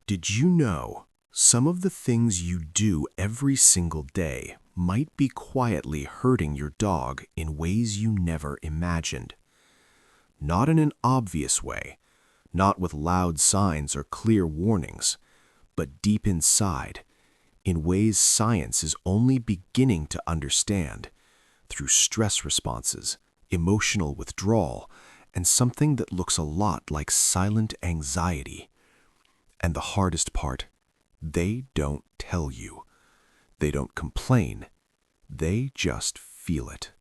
Did you know some of the things you do every single day might be quietly hurting your dog in ways you never imagined? Not in an obvious way, not with loud signs or clear warnings, but deep inside, in ways science is only beginning to understand, through stress responses, emotional withdrawal, and something that looks a lot like silent anxiety. And the hardest part, they don't tell you. They don't complain. They just feel it.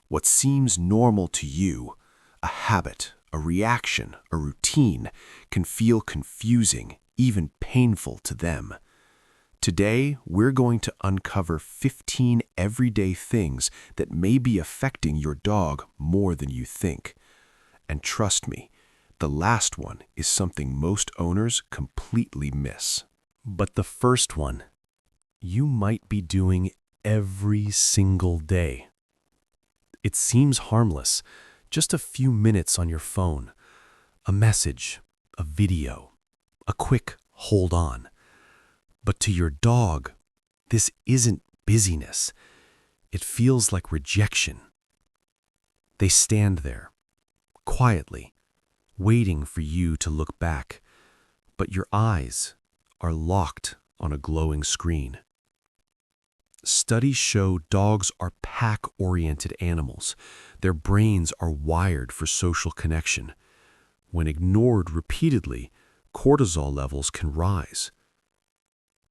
What seems normal to you, a habit, a reaction, a routine, can feel confusing, even painful to them. Today, we're going to uncover 15 everyday things that may be affecting your dog more than you think. And trust me, the last one is something most owners completely miss. But the first one, you might be doing every single day. It seems harmless, just a few minutes on your phone, a message, a video, a quick hold on. But to your dog, this isn't busyness. It feels like rejection. They stand there, quietly, waiting for you to look back, but your eyes are locked on a glowing screen. Studies show dogs are pack-oriented animals. Their brains are wired for social connection. When ignored repeatedly, cortisol levels can rise.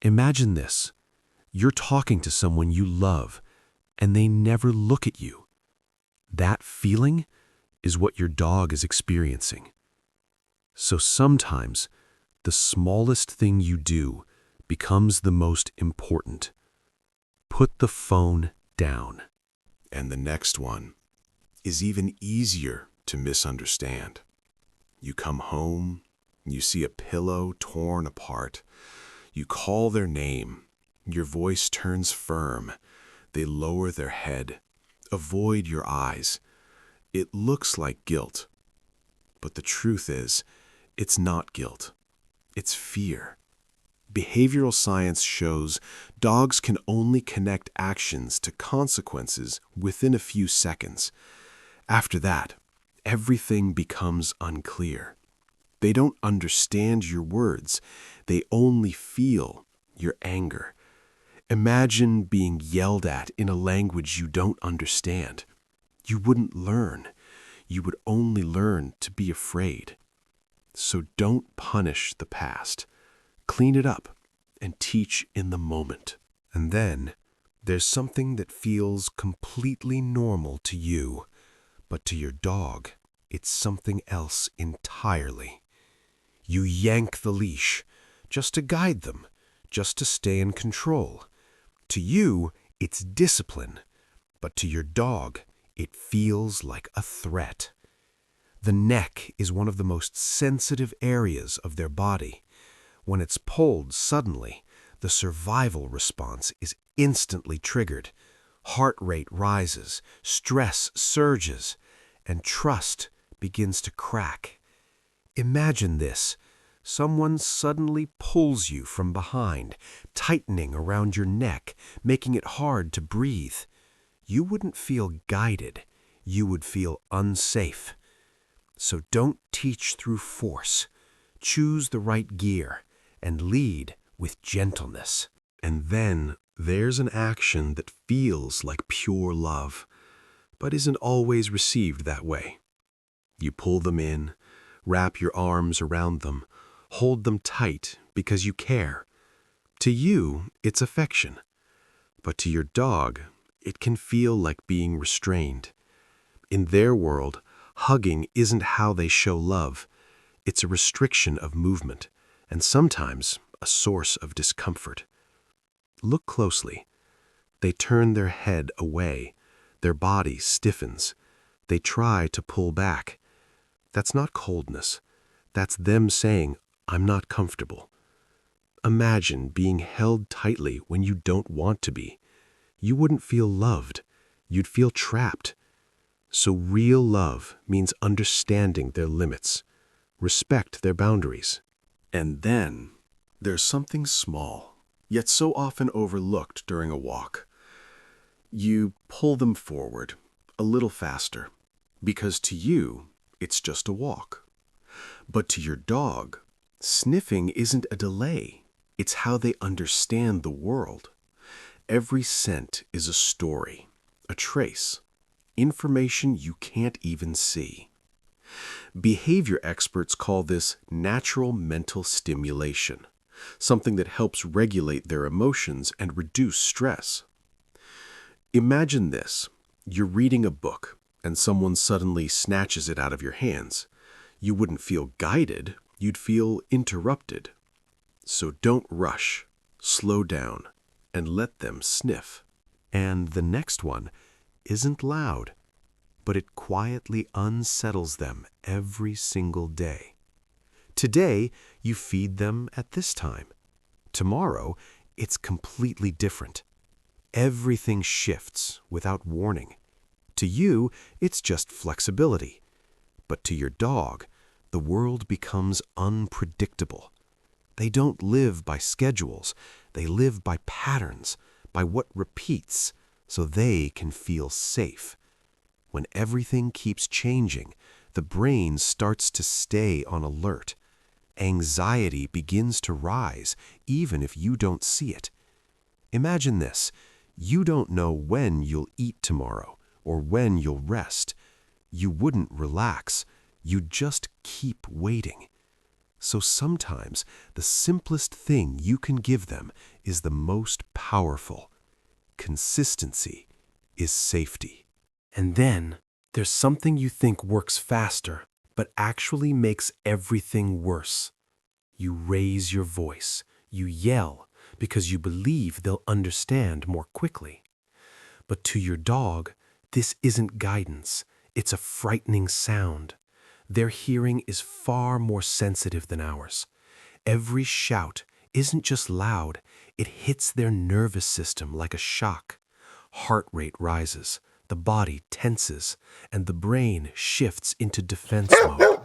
Imagine this. You're talking to someone you love, and they never look at you. That feeling is what your dog is experiencing. So sometimes, the smallest thing you do becomes the most important. Put the phone down. And the next one is even easier to misunderstand. You come home, you see a pillow torn apart. You call their name. Your voice turns firm. They lower their head. Avoid your eyes. It looks like guilt. But the truth is, it's not guilt. It's fear. Behavioral science shows dogs can only connect actions to consequences within a few seconds. After that, everything becomes unclear. They don't understand your words. They only feel your anger. Imagine being yelled at in a language you don't understand. You wouldn't learn. You would only learn to be afraid. So don't punish the past. Clean it up and teach in the moment. And then, there's something that feels completely normal to you, but to your dog, it's something else entirely. You yank the leash, just to guide them, just to stay in control. To you, it's discipline, but to your dog, it feels like a threat. The neck is one of the most sensitive areas of their body. When it's pulled suddenly, the survival response is instantly triggered. Heart rate rises, stress surges, and trust begins to crack. Imagine this. Someone suddenly pulls you from behind, tightening around your neck, making it hard to breathe. You wouldn't feel guided. You would feel unsafe. So don't teach through force. Choose the right gear and lead with gentleness. And then there's an action that feels like pure love, but isn't always received that way. You pull them in, wrap your arms around them, hold them tight because you care. To you, it's affection. But to your dog, it can feel like being restrained. In their world, hugging isn't how they show love. It's a restriction of movement, and sometimes a source of discomfort. Look closely. They turn their head away. Their body stiffens. They try to pull back. That's not coldness. That's them saying, "I'm not comfortable." Imagine being held tightly when you don't want to be. You wouldn't feel loved. You'd feel trapped. So real love means understanding their limits. Respect their boundaries. And then There's something small, yet so often overlooked during a walk. You pull them forward, a little faster, because to you, it's just a walk. But to your dog, sniffing isn't a delay. It's how they understand the world. Every scent is a story, a trace, information you can't even see. Behavior experts call this natural mental stimulation, something that helps regulate their emotions and reduce stress. Imagine this. You're reading a book, and someone suddenly snatches it out of your hands. You wouldn't feel guided, you'd feel interrupted. So don't rush, slow down, and let them sniff. And the next one isn't loud, but it quietly unsettles them every single day. Today, you feed them at this time. Tomorrow, it's completely different. Everything shifts without warning. To you, it's just flexibility. But to your dog, the world becomes unpredictable. They don't live by schedules. They live by patterns, by what repeats, so they can feel safe. When everything keeps changing, the brain starts to stay on alert. Anxiety begins to rise, even if you don't see it. Imagine this. You don't know when you'll eat tomorrow or when you'll rest. You wouldn't relax. You'd just keep waiting. So sometimes the simplest thing you can give them is the most powerful. Consistency is safety. And then there's something you think works faster, but actually makes everything worse. You raise your voice. You yell because you believe they'll understand more quickly. But to your dog, this isn't guidance. It's a frightening sound. Their hearing is far more sensitive than ours. Every shout isn't just loud. It hits their nervous system like a shock. Heart rate rises, the body tenses, and the brain shifts into defense mode.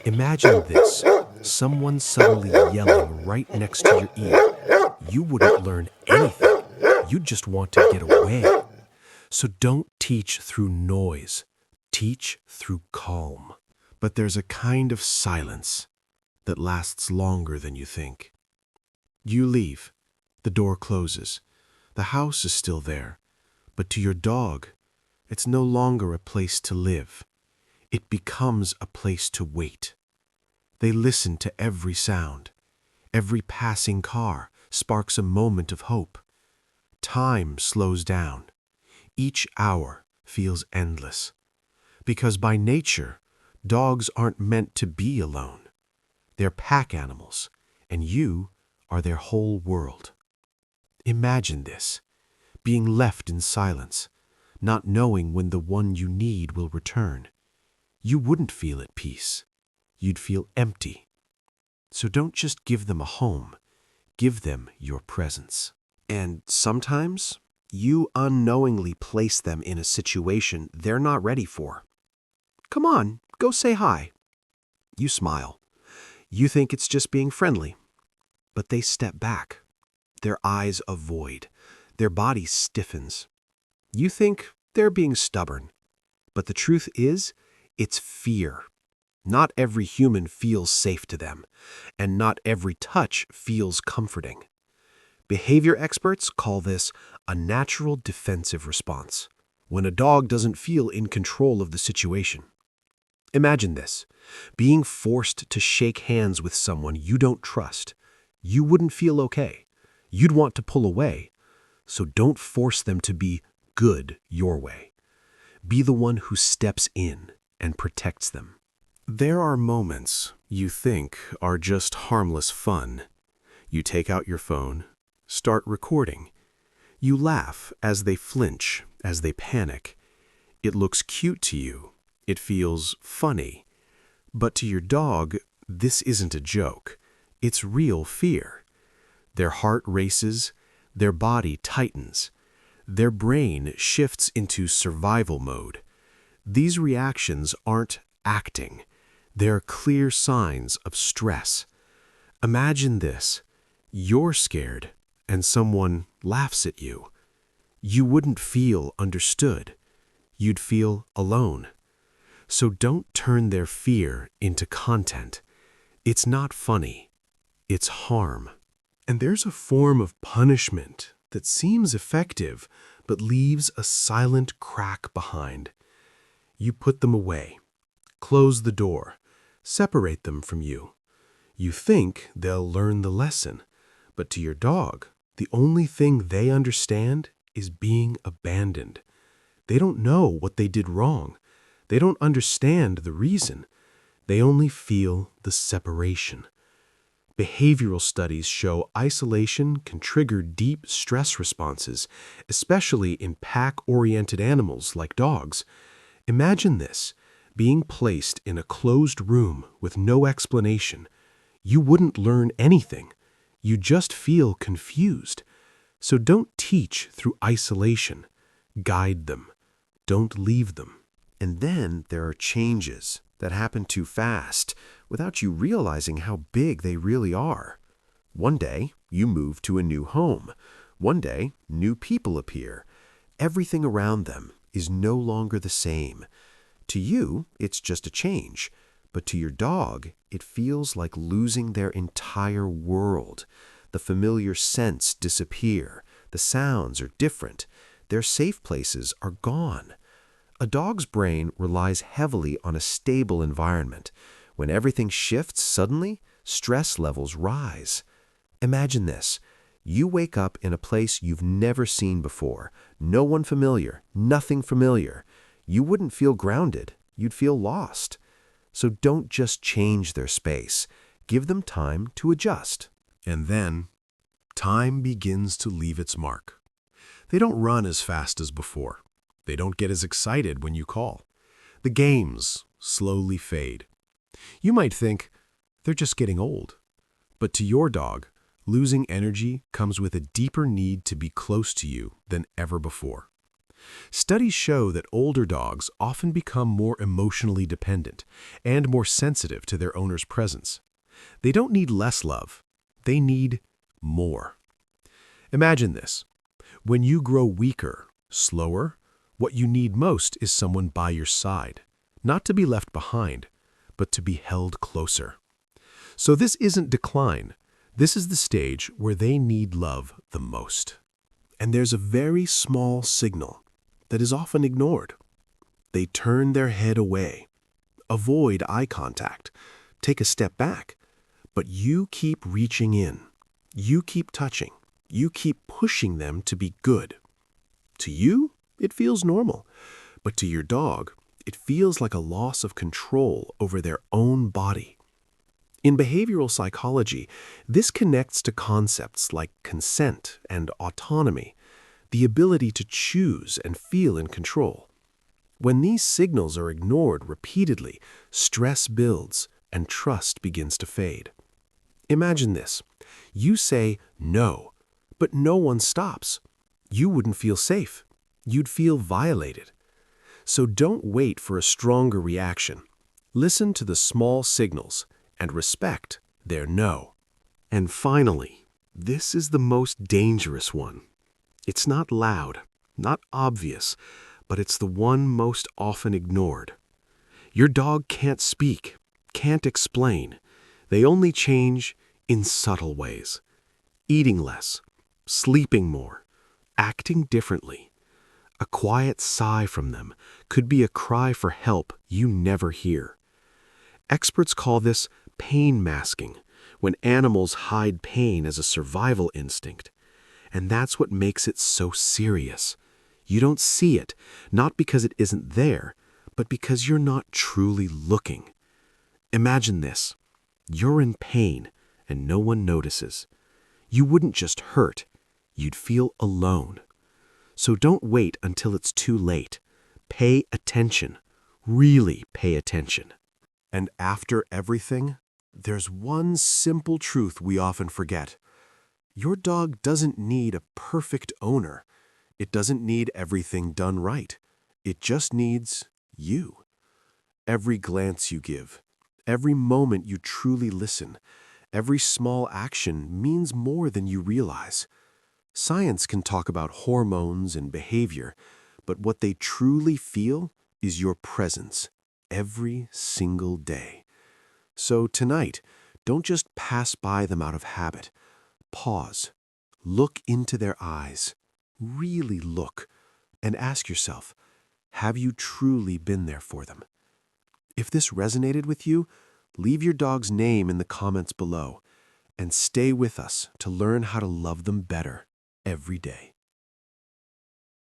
Imagine this, someone suddenly yelling right next to your ear. You wouldn't learn anything. You'd just want to get away. So don't teach through noise. Teach through calm. But there's a kind of silence that lasts longer than you think. You leave. The door closes. The house is still there. But to your dog, it's no longer a place to live. It becomes a place to wait. They listen to every sound. Every passing car sparks a moment of hope. Time slows down. Each hour feels endless. Because by nature, dogs aren't meant to be alone. They're pack animals, and you are their whole world. Imagine this, being left in silence, not knowing when the one you need will return. You wouldn't feel at peace. You'd feel empty. So don't just give them a home. Give them your presence. And sometimes, you unknowingly place them in a situation they're not ready for. Come on, go say hi. You smile. You think it's just being friendly. But they step back. Their eyes avoid. Their body stiffens. You think they're being stubborn. But the truth is, it's fear. Not every human feels safe to them, and not every touch feels comforting. Behavior experts call this a natural defensive response, when a dog doesn't feel in control of the situation. Imagine this, being forced to shake hands with someone you don't trust. You wouldn't feel okay. You'd want to pull away. So don't force them to be good your way. Be the one who steps in and protects them. There are moments you think are just harmless fun. You take out your phone, start recording. You laugh as they flinch, as they panic. It looks cute to you. It feels funny. But to your dog, this isn't a joke. It's real fear. Their heart races, their body tightens. Their brain shifts into survival mode. These reactions aren't acting. They're clear signs of stress. Imagine this. You're scared, and someone laughs at you. You wouldn't feel understood. You'd feel alone. So don't turn their fear into content. It's not funny. It's harm. And there's a form of punishment that seems effective but leaves a silent crack behind. You put them away, close the door, separate them from you. You think they'll learn the lesson, but to your dog, the only thing they understand is being abandoned. They don't know what they did wrong. They don't understand the reason. They only feel the separation. Behavioral studies show isolation can trigger deep stress responses, especially in pack-oriented animals like dogs. Imagine this, being placed in a closed room with no explanation. You wouldn't learn anything. You just feel confused. So don't teach through isolation. Guide them. Don't leave them. And then there are changes that happen too fast without you realizing how big they really are. One day, you move to a new home. One day, new people appear. Everything around them is no longer the same. To you, it's just a change, but to your dog, it feels like losing their entire world. The familiar scents disappear. The sounds are different. Their safe places are gone. A dog's brain relies heavily on a stable environment. When everything shifts suddenly, stress levels rise. Imagine this. You wake up in a place you've never seen before. No one familiar, nothing familiar. You wouldn't feel grounded. You'd feel lost. So don't just change their space. Give them time to adjust. And then, time begins to leave its mark. They don't run as fast as before. They don't get as excited when you call. The games slowly fade. You might think, they're just getting old. But to your dog, losing energy comes with a deeper need to be close to you than ever before. Studies show that older dogs often become more emotionally dependent and more sensitive to their owner's presence. They don't need less love. They need more. Imagine this. When you grow weaker, slower, what you need most is someone by your side, not to be left behind, but to be held closer. So this isn't decline. This is the stage where they need love the most. And there's a very small signal that is often ignored. They turn their head away, avoid eye contact, take a step back, but you keep reaching in. You keep touching. You keep pushing them to be good. To you, it feels normal, but to your dog, it feels like a loss of control over their own body. In behavioral psychology, this connects to concepts like consent and autonomy, the ability to choose and feel in control. When these signals are ignored repeatedly, stress builds and trust begins to fade. Imagine this. You say no, but no one stops. You wouldn't feel safe. You'd feel violated. So don't wait for a stronger reaction. Listen to the small signals and respect their no. And finally, this is the most dangerous one. It's not loud, not obvious, but it's the one most often ignored. Your dog can't speak, can't explain. They only change in subtle ways. Eating less, sleeping more, acting differently. A quiet sigh from them could be a cry for help you never hear. Experts call this pain masking, when animals hide pain as a survival instinct. And that's what makes it so serious. You don't see it, not because it isn't there, but because you're not truly looking. Imagine this. You're in pain, and no one notices. You wouldn't just hurt. You'd feel alone. So don't wait until it's too late. Pay attention. Really pay attention. And after everything, there's one simple truth we often forget. Your dog doesn't need a perfect owner. It doesn't need everything done right. It just needs you. Every glance you give, every moment you truly listen, Every small action means more than you realize. Science can talk about hormones and behavior, but what they truly feel is your presence every single day. So tonight, don't just pass by them out of habit. Pause, look into their eyes, really look, and ask yourself, have you truly been there for them? If this resonated with you, leave your dog's name in the comments below and stay with us to learn how to love them better every day.